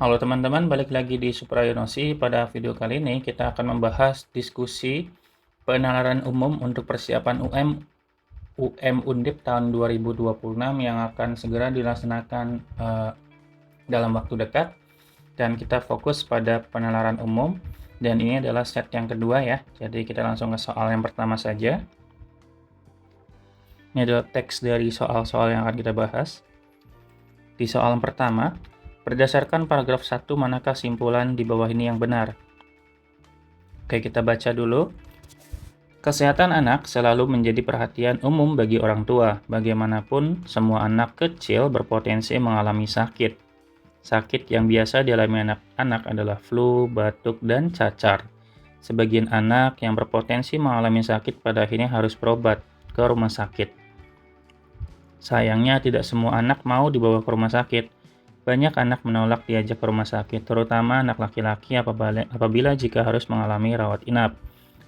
Halo teman-teman, balik lagi di Suprayonosi. Pada video kali ini kita akan membahas diskusi penalaran umum untuk persiapan UM Undip tahun 2026 yang akan segera dilaksanakan dalam waktu dekat. Dan kita fokus pada penalaran umum, dan ini adalah set yang kedua ya. Jadi kita langsung ke soal yang pertama saja. Ini adalah teks dari soal-soal yang akan kita bahas. Di soal yang pertama, berdasarkan paragraf 1, manakah simpulan di bawah ini yang benar? Oke, kita baca dulu. Kesehatan anak selalu menjadi perhatian umum bagi orang tua. Bagaimanapun, semua anak kecil berpotensi mengalami sakit. Sakit yang biasa dialami anak-anak adalah flu, batuk, dan cacar. Sebagian anak yang berpotensi mengalami sakit pada akhirnya harus berobat ke rumah sakit. Sayangnya, tidak semua anak mau dibawa ke rumah sakit. Banyak anak menolak diajak ke rumah sakit, terutama anak laki-laki apabila jika harus mengalami rawat inap.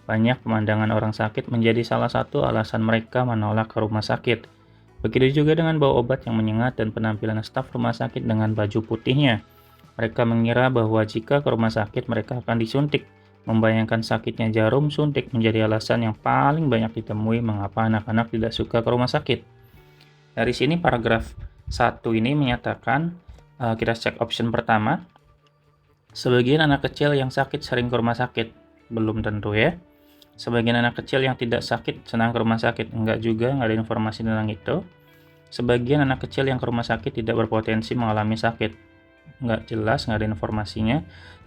Banyak pemandangan orang sakit menjadi salah satu alasan mereka menolak ke rumah sakit. Begitu juga dengan bau obat yang menyengat dan penampilan staf rumah sakit dengan baju putihnya. Mereka mengira bahwa jika ke rumah sakit mereka akan disuntik. Membayangkan sakitnya jarum suntik menjadi alasan yang paling banyak ditemui mengapa anak-anak tidak suka ke rumah sakit. Dari sini paragraf 1 ini menyatakan, kita cek option pertama, sebagian anak kecil yang sakit sering ke rumah sakit. Belum tentu ya. Sebagian anak kecil yang tidak sakit senang ke rumah sakit. Enggak juga, nggak ada informasi tentang itu. Sebagian anak kecil yang ke rumah sakit tidak berpotensi mengalami sakit. Nggak jelas, nggak ada informasinya.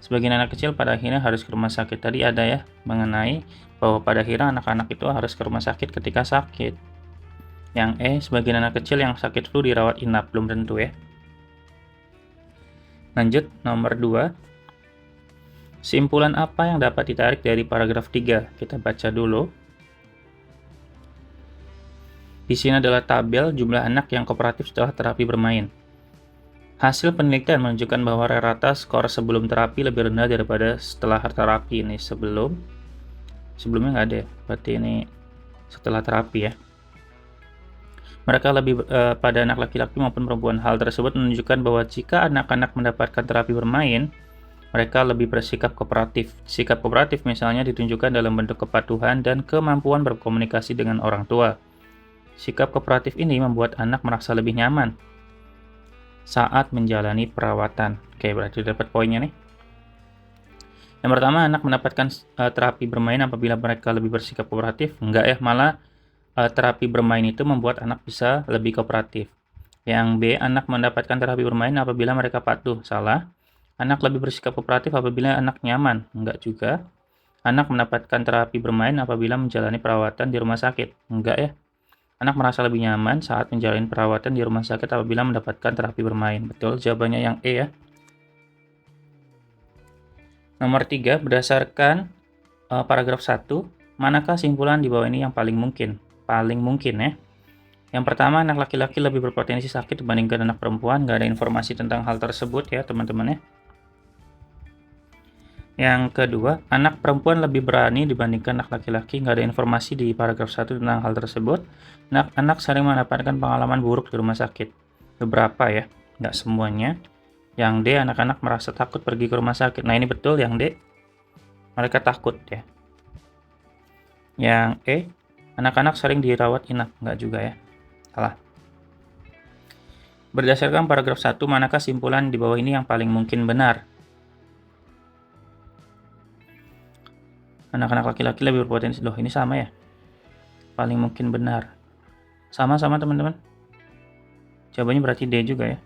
Sebagian anak kecil pada akhirnya harus ke rumah sakit. Tadi ada ya, mengenai bahwa pada akhirnya anak-anak itu harus ke rumah sakit ketika sakit. Yang E, sebagian anak kecil yang sakit flu dirawat inap. Belum tentu ya. Lanjut, nomor 2. Simpulan apa yang dapat ditarik dari paragraf 3? Kita baca dulu. Di sini adalah tabel jumlah anak yang kooperatif setelah terapi bermain. Hasil penelitian menunjukkan bahwa rata skor sebelum terapi lebih rendah daripada setelah terapi. Ini sebelumnya nggak ada ya, berarti ini setelah terapi ya. Mereka lebih pada anak laki-laki maupun perempuan. Hal tersebut menunjukkan bahwa jika anak-anak mendapatkan terapi bermain, mereka lebih bersikap kooperatif. Sikap kooperatif misalnya ditunjukkan dalam bentuk kepatuhan dan kemampuan berkomunikasi dengan orang tua. Sikap kooperatif ini membuat anak merasa lebih nyaman saat menjalani perawatan. Oke, berarti dapat poinnya nih. Yang pertama, anak mendapatkan terapi bermain apabila mereka lebih bersikap kooperatif. Enggak ya, malah terapi bermain itu membuat anak bisa lebih kooperatif. Yang B, anak mendapatkan terapi bermain apabila mereka patuh. Salah. Anak lebih bersikap kooperatif apabila anak nyaman. Enggak juga. Anak mendapatkan terapi bermain apabila menjalani perawatan di rumah sakit. Enggak ya. Anak merasa lebih nyaman saat menjalani perawatan di rumah sakit apabila mendapatkan terapi bermain. Betul, jawabannya yang E ya. Nomor 3, berdasarkan paragraf 1, manakah simpulan di bawah ini yang paling mungkin? Paling mungkin ya. Yang pertama, anak laki-laki lebih berpotensi sakit dibandingkan anak perempuan. Nggak ada informasi tentang hal tersebut ya teman-teman ya. Yang kedua, anak perempuan lebih berani dibandingkan anak laki-laki. Nggak ada informasi di paragraf 1 tentang hal tersebut. Anak sering mendapatkan pengalaman buruk di rumah sakit. Beberapa ya, nggak semuanya. Yang D, anak-anak merasa takut pergi ke rumah sakit. Nah, ini betul yang D. Mereka takut ya. Yang E, anak-anak sering dirawat inap. Nggak juga ya. Salah. Berdasarkan paragraf 1, manakah simpulan di bawah ini yang paling mungkin benar? Anak-anak laki-laki lebih berpotensi. Loh, ini sama ya? Paling mungkin benar. Sama-sama teman-teman. Jawabannya berarti D juga ya.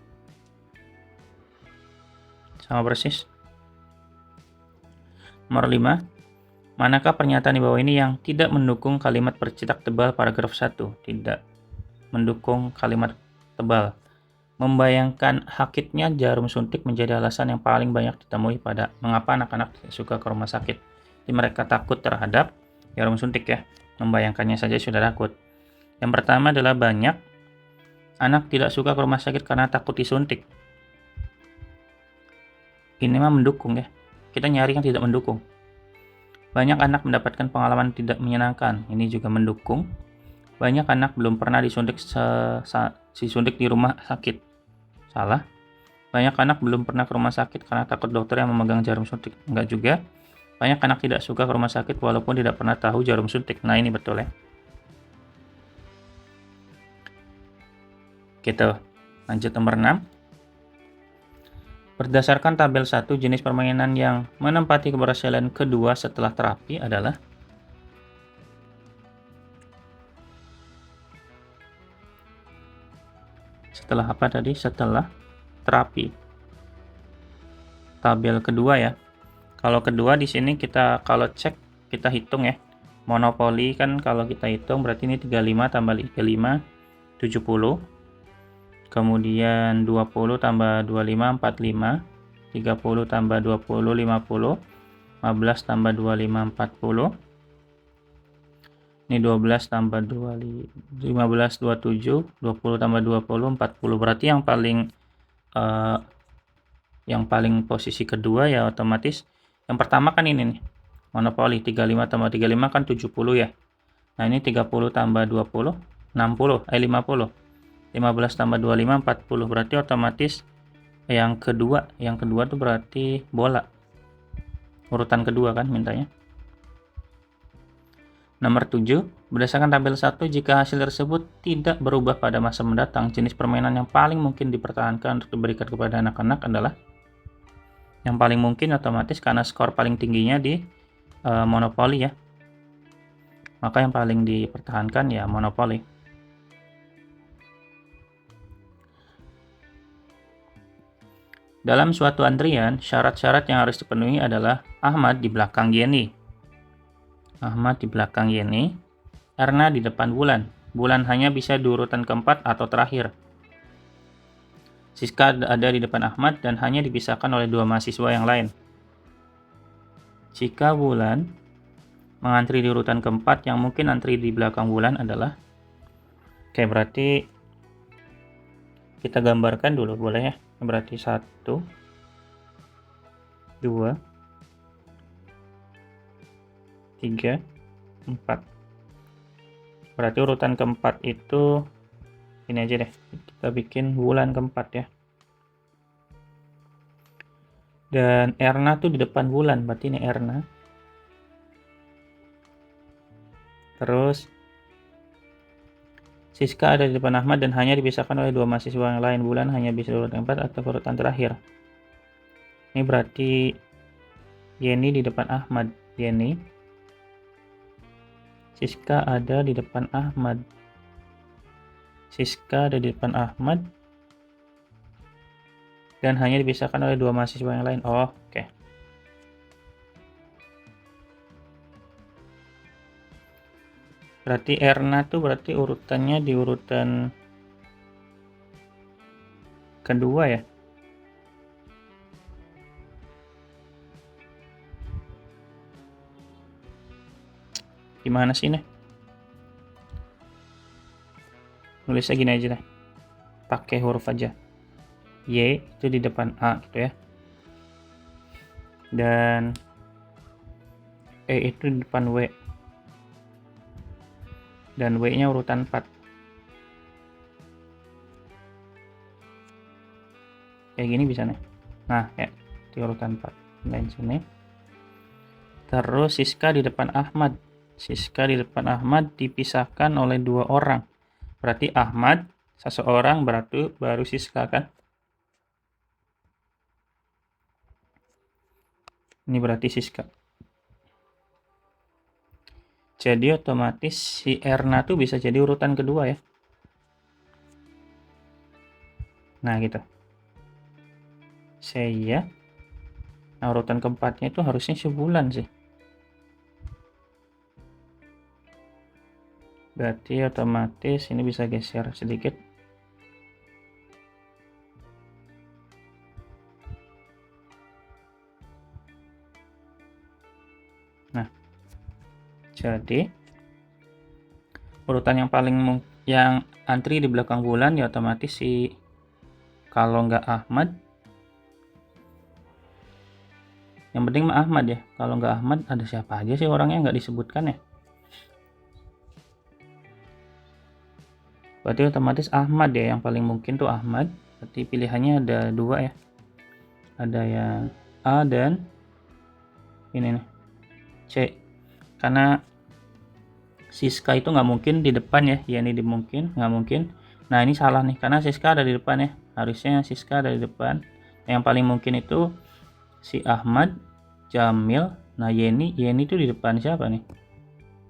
Sama persis. Nomor 5. Manakah pernyataan di bawah ini yang tidak mendukung kalimat bercetak tebal paragraf 1? Tidak mendukung kalimat tebal. Membayangkan sakitnya jarum suntik menjadi alasan yang paling banyak ditemui pada mengapa anak-anak tidak suka ke rumah sakit. Jadi mereka takut terhadap jarum suntik ya. Membayangkannya saja sudah takut. Yang pertama adalah banyak anak tidak suka ke rumah sakit karena takut disuntik. Ini mah mendukung ya. Kita nyari yang tidak mendukung. Banyak anak mendapatkan pengalaman tidak menyenangkan. Ini juga mendukung. Banyak anak belum pernah disuntik di rumah sakit. Salah. Banyak anak belum pernah ke rumah sakit karena takut dokter yang memegang jarum suntik. Enggak juga. Banyak anak tidak suka ke rumah sakit walaupun tidak pernah tahu jarum suntik. Nah, ini betul ya. Gitu. Lanjut nomor 6. Berdasarkan tabel 1, jenis permainan yang menempati keberhasilan kedua setelah terapi adalah setelah apa tadi? Setelah terapi. Tabel kedua ya. Kalau kedua di sini kita kalau cek kita hitung ya. Monopoli kan kalau kita hitung berarti ini 35 tambah 35 70. Kemudian 20 tambah 25 45. 30 tambah 20 50. 15 tambah 25 40. Ini 12 tambah 15 27. 20 tambah 20 40. Berarti yang paling posisi kedua ya otomatis yang pertama kan ini nih. Monopoli 35 tambah 35 kan 70 ya. Nah, ini 30 tambah 20 60 50. 15 tambah 25 40. Berarti otomatis yang kedua tuh berarti bola. Urutan kedua kan mintanya. Nomor 7, berdasarkan tabel 1, jika hasil tersebut tidak berubah pada masa mendatang, jenis permainan yang paling mungkin dipertahankan untuk diberikan kepada anak-anak adalah yang paling mungkin otomatis karena skor paling tingginya di monopoli ya. Maka yang paling dipertahankan ya monopoli. Dalam suatu antrian, syarat-syarat yang harus dipenuhi adalah Ahmad di belakang Yeni. Ahmad di belakang Yeni. Erna di depan Wulan. Wulan hanya bisa di urutan keempat atau terakhir. Siska ada di depan Ahmad dan hanya dipisahkan oleh 2 mahasiswa yang lain. Jika Wulan mengantri di urutan keempat, yang mungkin antri di belakang Wulan adalah oke, berarti kita gambarkan dulu boleh ya. Berarti 1 2 3 4. Berarti urutan keempat itu ini aja deh. Kita bikin Wulan keempat ya. Dan Erna tuh di depan Wulan, berarti ini Erna. Terus Siska ada di depan Ahmad dan hanya dipisahkan oleh 2 mahasiswa yang lain. Wulan hanya bisa urutan 4 atau urutan terakhir. Ini berarti Yeni di depan Ahmad. Yeni. Siska ada di depan Ahmad. Siska ada di depan Ahmad. Dan hanya dipisahkan oleh 2 mahasiswa yang lain. Oh, oke. Berarti Erna tuh berarti urutannya di urutan kedua ya. Gimana sih nih? Nulisnya gini aja deh. Pakai huruf aja. Y itu di depan A gitu ya. Dan E itu di depan W. Dan W-nya urutan 4. Kayak gini bisa nih. Nah, ya, di urutan 4. Dan sini. Terus Siska di depan Ahmad. Siska di depan Ahmad dipisahkan oleh 2 orang. Berarti Ahmad seseorang berarti baru Siska kan? Ini berarti Siska. Jadi otomatis si Erna tuh bisa jadi urutan kedua ya. Nah gitu. Saya. Nah urutan keempatnya itu harusnya sebulan sih. Berarti otomatis ini bisa geser sedikit. Nah. Jadi urutan yang antri di belakang Wulan ya otomatis kalau nggak Ahmad, yang penting mah Ahmad ya. Kalau nggak Ahmad ada siapa aja sih orangnya nggak disebutkan ya. Berarti otomatis Ahmad ya, yang paling mungkin tuh Ahmad. Berarti pilihannya ada 2 ya. Ada yang A dan ini nih C. Karena Siska itu nggak mungkin di depan ya, ini dimungkin nggak mungkin. Nah ini salah nih, karena Siska ada di depan ya, harusnya Siska ada di depan. Yang paling mungkin itu si Ahmad, Jamil. Nah Yeni itu di depan siapa nih?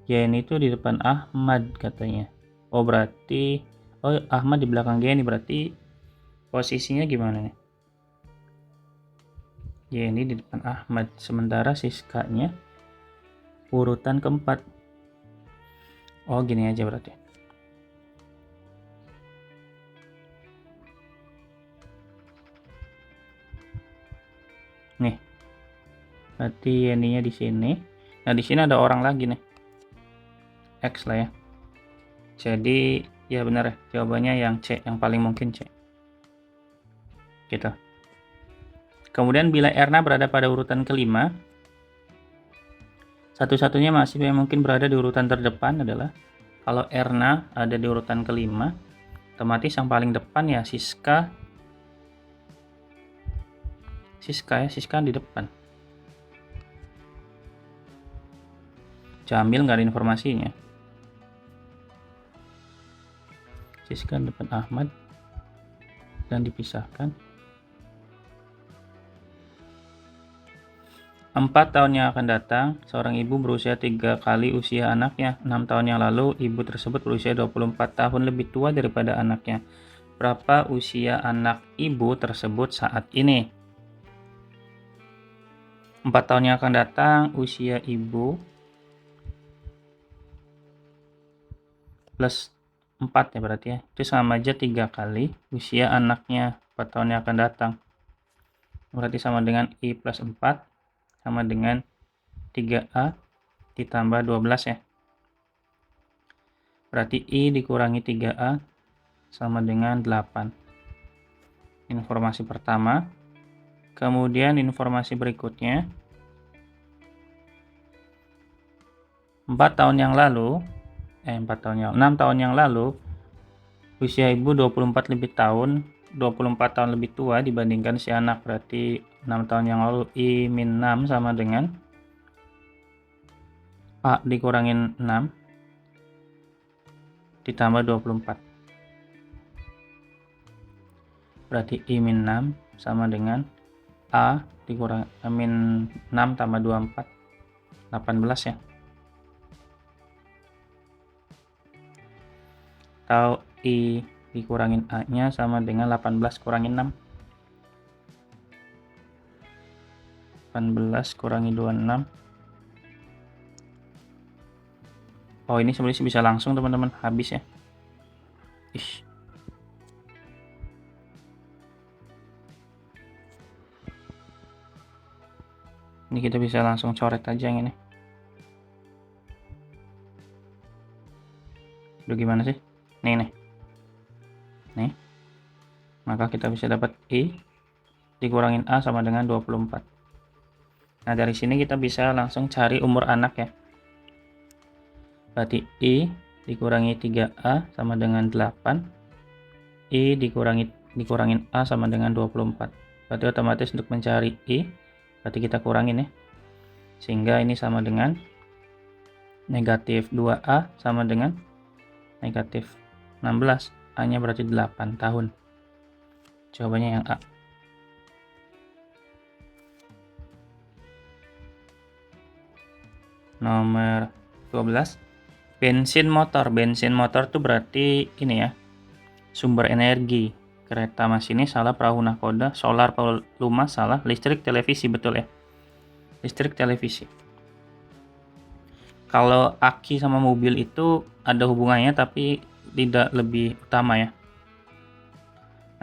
Yeni itu di depan Ahmad katanya. Oh berarti, oh Ahmad di belakang Yeni, berarti posisinya gimana nih? Yeni di depan Ahmad, sementara Siskanya urutan keempat. Oh gini aja berarti. Nih, berarti Yeninya di sini. Nah di sini ada orang lagi nih, X lah ya. Jadi ya benar ya, jawabannya yang C, yang paling mungkin C. Gitu. Kemudian bila Erna berada pada urutan kelima, satu-satunya mahasiswa yang mungkin berada di urutan terdepan adalah kalau Erna ada di urutan kelima, otomatis yang paling depan ya Siska di depan. Jamil nggak ada informasinya. Siska di depan Ahmad dan dipisahkan. 4 tahun yang akan datang, seorang ibu berusia 3 kali usia anaknya. 6 tahun yang lalu, ibu tersebut berusia 24 tahun lebih tua daripada anaknya. Berapa usia anak ibu tersebut saat ini? 4 tahun yang akan datang, usia ibu plus 4 ya berarti ya. Itu sama aja 3 kali usia anaknya 4 tahun yang akan datang. Berarti sama dengan I plus 4 sama dengan 3A ditambah 12 ya. Berarti I dikurangi 3A sama dengan 8. Informasi pertama. Kemudian informasi berikutnya. 6 tahun yang lalu usia ibu 24 lebih tahun, 24 tahun lebih tua dibandingkan si anak. Berarti 6 tahun yang lalu I-6 sama dengan A dikurangin 6 ditambah 24. Berarti I-6 sama dengan A dikurang min 6 tambah 24, 18 ya. Atau I dikurangin A nya sama dengan 18 kurangin 6. 18 kurangi 26. Oh ini sebenarnya bisa langsung teman-teman, habis ya. Ish. Ini kita bisa langsung coret aja yang ini. Aduh gimana sih? Nih. Maka kita bisa dapat I dikurangin A sama dengan 24. Nah dari sini kita bisa langsung cari umur anak ya. Berarti I dikurangi 3A sama dengan 8. I dikurangin A sama dengan 24. Berarti otomatis untuk mencari I, berarti kita kurangin ya. Sehingga ini sama dengan negatif 2A sama dengan negatif 16. A-nya berarti 8 tahun. Jawabannya yang A. Nomor 12. Bensin motor itu berarti ini ya, sumber energi. Kereta masinis salah, perahu nahkoda, solar pelumas salah, listrik televisi betul ya. Listrik televisi. Kalau aki sama mobil itu ada hubungannya tapi tidak lebih utama ya.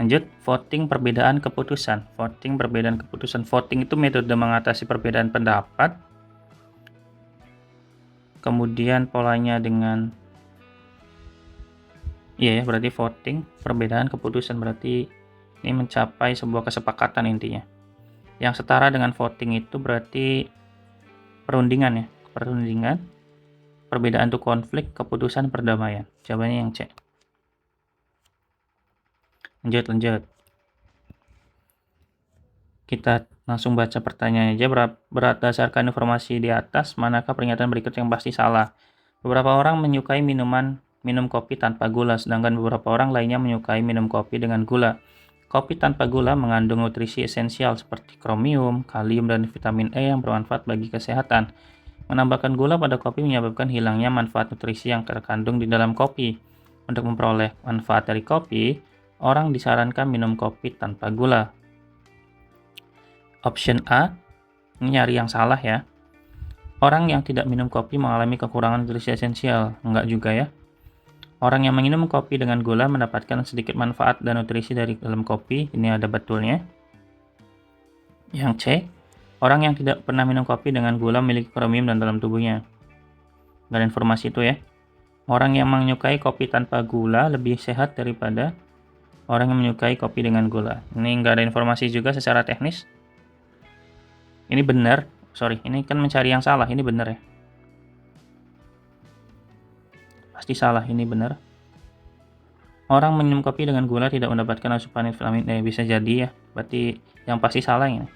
Lanjut, voting perbedaan keputusan. Voting itu metode mengatasi perbedaan pendapat. Kemudian polanya dengan iya ya, berarti voting perbedaan keputusan, berarti ini mencapai sebuah kesepakatan intinya. Yang setara dengan voting itu berarti perundingan ya. Perundingan, perbedaan itu konflik, keputusan perdamaian. Jawabannya yang C. Lanjut. Kita langsung baca pertanyaannya aja. Berdasarkan informasi di atas, manakah pernyataan berikut yang pasti salah? Beberapa orang menyukai minum kopi tanpa gula, sedangkan beberapa orang lainnya menyukai minum kopi dengan gula. Kopi tanpa gula mengandung nutrisi esensial seperti kromium, kalium, dan vitamin E yang bermanfaat bagi kesehatan. Menambahkan gula pada kopi menyebabkan hilangnya manfaat nutrisi yang terkandung di dalam kopi. Untuk memperoleh manfaat dari kopi, orang disarankan minum kopi tanpa gula. Option A, ini nyari yang salah ya. Orang yang tidak minum kopi mengalami kekurangan nutrisi esensial. Enggak juga ya. Orang yang minum kopi dengan gula mendapatkan sedikit manfaat dan nutrisi dari dalam kopi. Ini ada betulnya. Yang C, orang yang tidak pernah minum kopi dengan gula memiliki kromium dalam tubuhnya. Gak ada informasi itu ya. Orang yang menyukai kopi tanpa gula lebih sehat daripada orang yang menyukai kopi dengan gula. Ini nggak ada informasi juga secara teknis. Ini benar. Sorry, ini kan mencari yang salah. Ini benar ya. Pasti salah, ini benar. Orang minum kopi dengan gula tidak mendapatkan asupan vitamin E. Bisa jadi ya. Berarti yang pasti salah ini.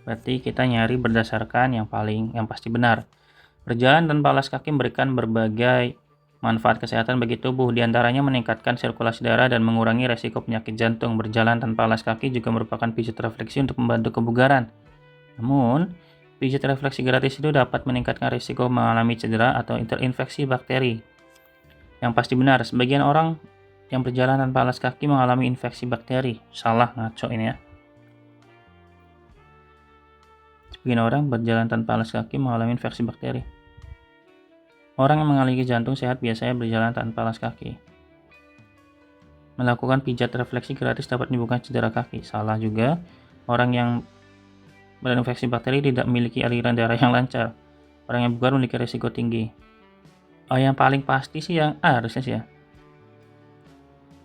Berarti kita nyari berdasarkan yang pasti benar. Berjalan tanpa alas kaki memberikan berbagai manfaat kesehatan bagi tubuh, diantaranya meningkatkan sirkulasi darah dan mengurangi resiko penyakit jantung. Berjalan tanpa alas kaki juga merupakan pijat refleksi untuk membantu kebugaran. Namun, pijat refleksi gratis itu dapat meningkatkan risiko mengalami cedera atau terinfeksi bakteri. Yang pasti benar, sebagian orang yang berjalan tanpa alas kaki mengalami infeksi bakteri. Salah, ngaco ini ya. Sebagian orang berjalan tanpa alas kaki mengalami infeksi bakteri. Orang yang mengalami jantung sehat biasanya berjalan tanpa alas kaki. Melakukan pijat refleksi gratis dapat menyembuhkan cedera kaki. Salah juga. Orang yang berinfeksi bakteri tidak memiliki aliran darah yang lancar. Orang yang bugar memiliki risiko tinggi. Yang paling pasti sih yang A harusnya sih ya.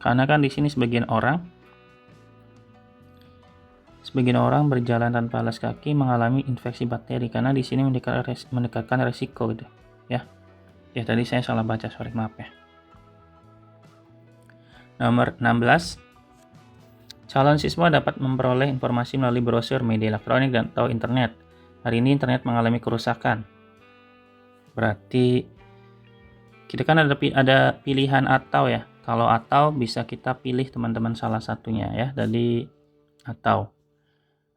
Karena kan di sini sebagian orang berjalan tanpa alas kaki mengalami infeksi bakteri, karena di sini mendekatkan risiko gitu ya. Ya tadi saya salah baca, sorry, maaf ya. Nomor 16. Calon siswa dapat memperoleh informasi melalui brosur, media elektronik, dan atau internet. Hari ini internet mengalami kerusakan. Berarti kita kan ada pilihan atau ya. Kalau atau bisa kita pilih teman-teman salah satunya ya. Jadi atau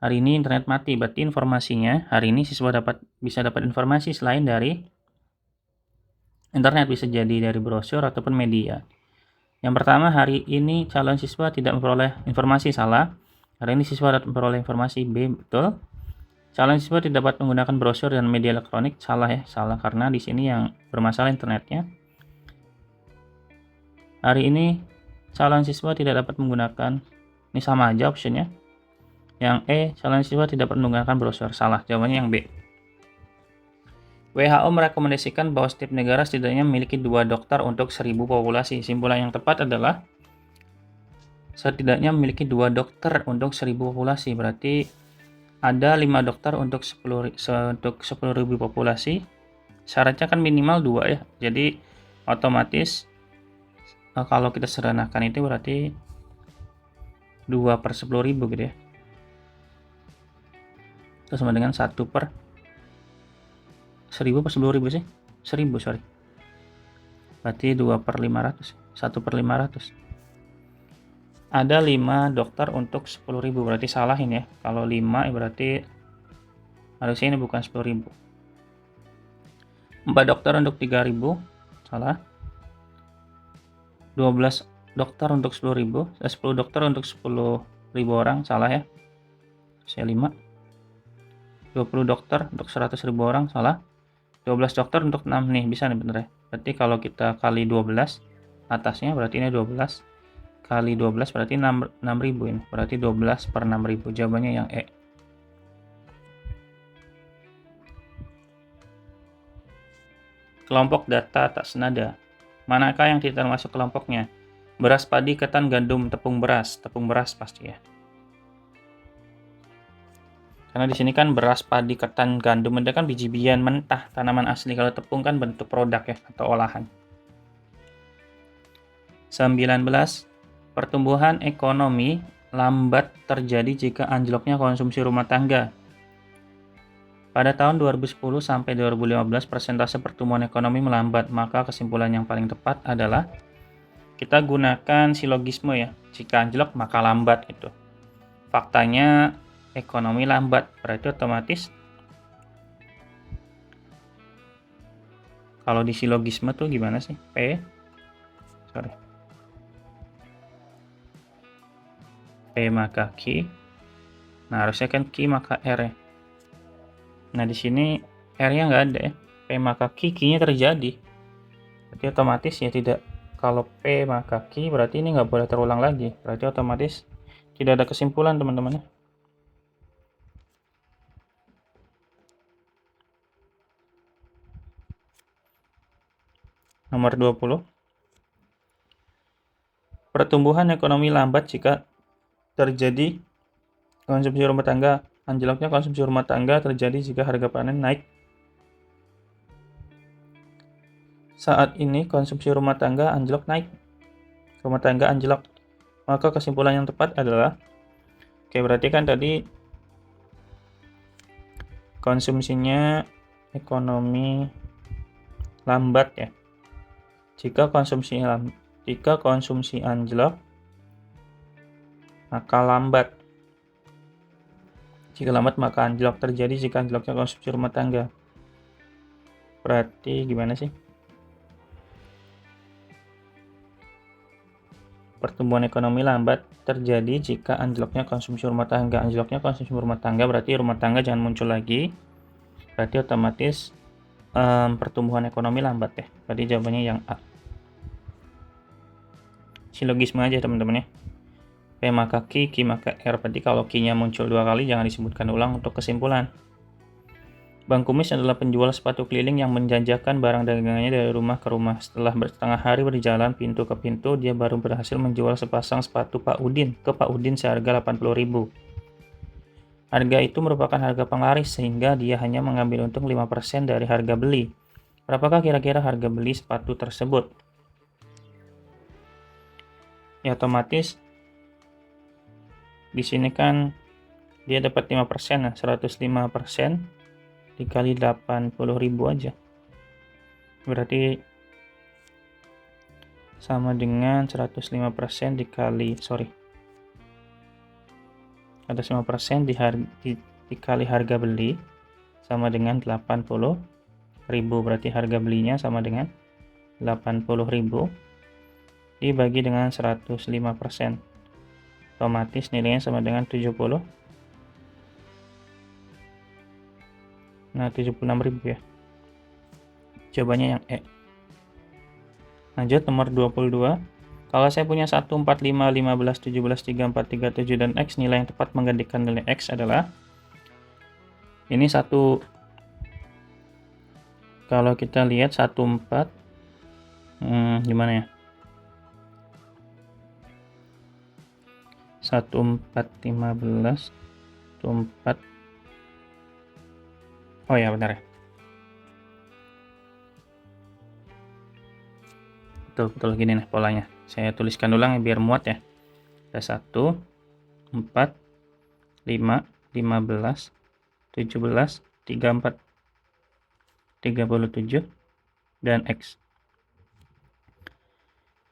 hari ini internet mati, berarti informasinya hari ini siswa bisa dapat informasi selain dari internet, bisa jadi dari brosur ataupun media. Yang pertama, hari ini calon siswa tidak memperoleh informasi. Salah. Hari ini siswa dapat memperoleh informasi. B, betul. Calon siswa tidak dapat menggunakan brosur dan media elektronik. Salah ya, salah karena di sini yang bermasalah internetnya. Hari ini calon siswa tidak dapat menggunakan, ini sama aja optionnya. Yang E, calon siswa tidak dapat menggunakan brosur. Salah, jawabannya yang B. WHO merekomendasikan bahwa setiap negara setidaknya memiliki 2 dokter untuk 1000 populasi. Simpulan yang tepat adalah setidaknya memiliki 2 dokter untuk 1000 populasi. Berarti ada 5 dokter untuk 10.000 populasi. Syaratnya kan minimal 2 ya. Jadi otomatis kalau kita sederhanakan itu berarti 2 per 10.000 gitu ya. Itu sama dengan 1 per 1000 per 10.000 sih? 1000, sorry. Berarti 2 per 500. 1 per 500. Ada 5 dokter untuk 10.000. Berarti salah ini ya. Kalau 5 berarti harusnya ini bukan 10.000. 4 dokter untuk 3.000. Salah. 12 dokter untuk 10.000. 10 dokter untuk 10.000 orang. Salah ya. Saya 5. 20 dokter untuk 100.000 orang. Salah. 12 dokter untuk 6 nih, bisa nih bener ya. Berarti kalau kita kali 12 atasnya berarti ini 12 kali 12 berarti 6.000 ini. Berarti 12 per 6.000. Jawabannya yang E. Kelompok data tak senada. Manakah yang tidak termasuk kelompoknya? Beras, padi, ketan, gandum, tepung beras. Tepung beras pasti ya. Karena di sini kan beras, padi, ketan, gandum itu kan biji-bijian mentah, tanaman asli. Kalau tepung kan bentuk produk ya atau olahan. 19. Pertumbuhan ekonomi lambat terjadi jika anjloknya konsumsi rumah tangga. Pada tahun 2010 sampai 2015 persentase pertumbuhan ekonomi melambat, maka kesimpulan yang paling tepat adalah kita gunakan silogisme ya. Jika anjlok maka lambat gitu. Faktanya ekonomi lambat, berarti otomatis kalau di silogisme tuh gimana sih? P maka Q. Nah, harusnya kan Q maka R ya. Nah, di sini R-nya nggak ada ya. P maka Q, Q-nya terjadi. Berarti otomatis ya tidak. Kalau P maka Q, berarti ini nggak boleh terulang lagi. Berarti otomatis tidak ada kesimpulan, teman-teman. Nomor 20. Pertumbuhan ekonomi lambat jika terjadi konsumsi rumah tangga. Anjloknya konsumsi rumah tangga terjadi jika harga panen naik. Saat ini konsumsi rumah tangga anjlok naik. Rumah tangga anjlok. Maka kesimpulan yang tepat adalah, oke, berarti kan tadi konsumsinya ekonomi lambat ya. Jika konsumsi anjlok, maka lambat. Jika lambat maka anjlok terjadi jika anjloknya konsumsi rumah tangga. Berarti gimana sih? Pertumbuhan ekonomi lambat terjadi jika anjloknya konsumsi rumah tangga. Anjloknya konsumsi rumah tangga berarti rumah tangga jangan muncul lagi. Berarti otomatis pertumbuhan ekonomi lambat ya. Berarti jawabannya yang A. Silogisme aja teman-teman ya. P maka Q, Q maka R. Berarti kalau Q-nya muncul 2 kali jangan disebutkan ulang untuk kesimpulan. Bang Kumis adalah penjual sepatu keliling yang menjajakan barang dagangannya dari rumah ke rumah. Setelah setengah hari berjalan pintu ke pintu, dia baru berhasil menjual sepasang sepatu Pak Udin ke Pak Udin seharga 80.000. Harga itu merupakan harga penglaris sehingga dia hanya mengambil untung 5% dari harga beli. Berapakah kira-kira harga beli sepatu tersebut? Ya otomatis di sini kan dia dapat 5%, nah 105% dikali 80.000 aja. Berarti sama dengan 105% dikali, ada 5% dikali harga beli sama dengan 80.000. Berarti harga belinya sama dengan 80.000 dibagi dengan 105%. Otomatis nilainya sama dengan 70. Nah, 76.000 ya. Jawabannya yang E. Lanjut nomor 22. Kalau saya punya 1, 4, 5, 15, 17, 3, 4, 3, 7, dan X, nilai yang tepat menggantikan nilai X adalah ini 1. Kalau kita lihat 1, 4 gimana ya? 1, 4, 15, 1, 4. Oh ya, benar ya. Betul gini nih polanya. Saya tuliskan ulang biar muat ya. Ada 1, 4, 5, 15, 17, 34, 37, dan X.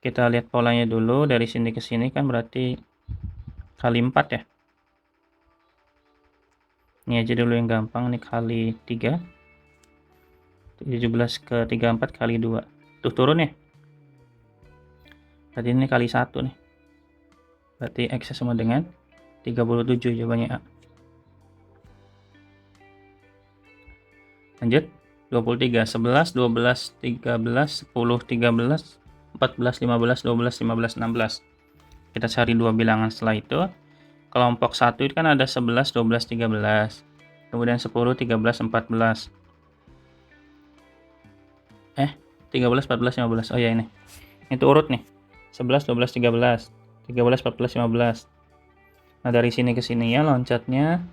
Kita lihat polanya dulu. Dari sini ke sini kan berarti kali 4 ya. Ini aja dulu yang gampang. Ini kali 3. 17 ke 34 kali 2. Tuh turun ya. Berarti ini kali 1 nih. Berarti X sama dengan 37, jawabannya A. Lanjut. 23, 11, 12, 13, 10, 13, 14, 15, 12, 15, 16. Kita cari dua bilangan setelah itu. Kelompok 1 itu kan ada 11, 12, 13. Kemudian 10, 13, 14. 13, 14, 15. Oh ya ini. Itu urut nih. 11, 12, 13. 13, 14, 15. Nah, dari sini ke sini ya loncatnya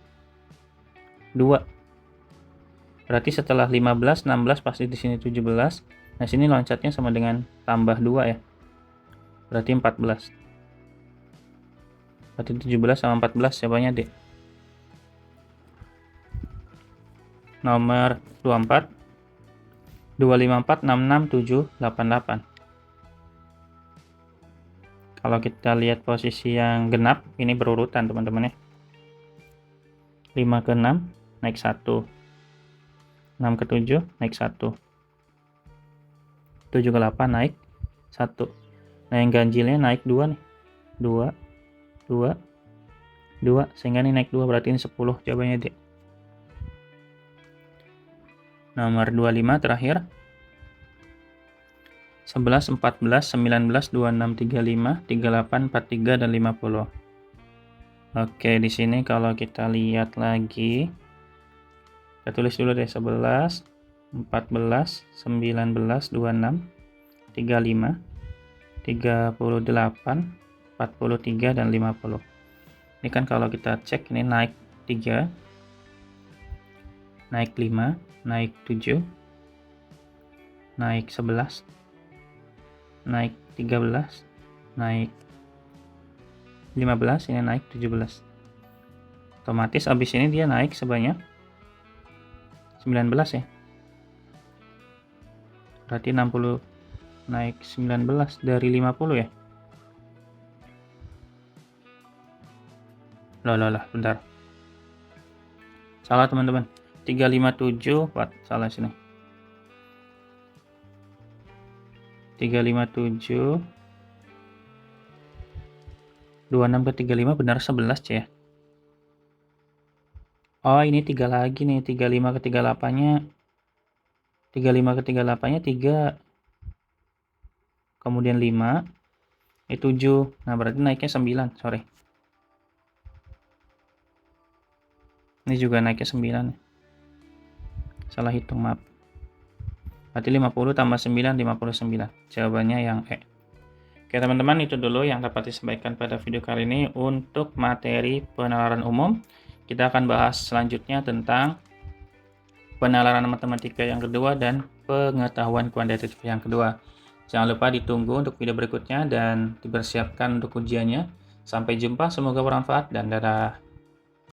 2. Berarti setelah 15, 16 pasti di sini 17. Nah, sini loncatnya sama dengan tambah 2 ya. Berarti 14. Berarti 17 sama 14 jawabannya D. Nomor 24. 254, 66, 7, 88. Kalau kita lihat posisi yang genap, ini berurutan teman-teman ya. 5 ke 6 naik 1. 6 ke 7 naik 1. 7 ke 8 naik 1. Nah, yang ganjilnya naik 2 nih. 2, 2, 2. Sehingga ini naik 2, berarti ini 10. Jawabannya D. Nomor 25 terakhir. 11, 14, 19, 26, 35, 38, 43, dan 50. Oke, di sini kalau kita lihat lagi, kita tulis dulu deh 11, 14, 19, 26, 35, 38, 43, dan 50. Ini kan kalau kita cek ini naik 3, naik 5, naik 7, naik 11, naik 13, naik 15, ini naik 17. Otomatis habis ini dia naik sebanyak 19 ya. Berarti 60 naik 19 dari 50 ya. Loh, bentar. Salah teman-teman. 357, salah sini. 357 26 ke 35 benar 11 ya. Oh, ini 3 lagi nih. 35 ke 38-nya 35 ke 38-nya 3. Kemudian 5 7. Nah, berarti naiknya 9, sorry. Ini juga naiknya 9. Salah hitung, maaf. Berarti 50 tambah 9, 59. Jawabannya yang E. Oke teman-teman, itu dulu yang dapat disampaikan pada video kali ini untuk materi penalaran umum. Kita akan bahas selanjutnya tentang penalaran matematika yang kedua dan pengetahuan kuantitatif yang kedua. Jangan lupa ditunggu untuk video berikutnya dan dipersiapkan untuk ujiannya. Sampai jumpa, semoga bermanfaat dan dadah.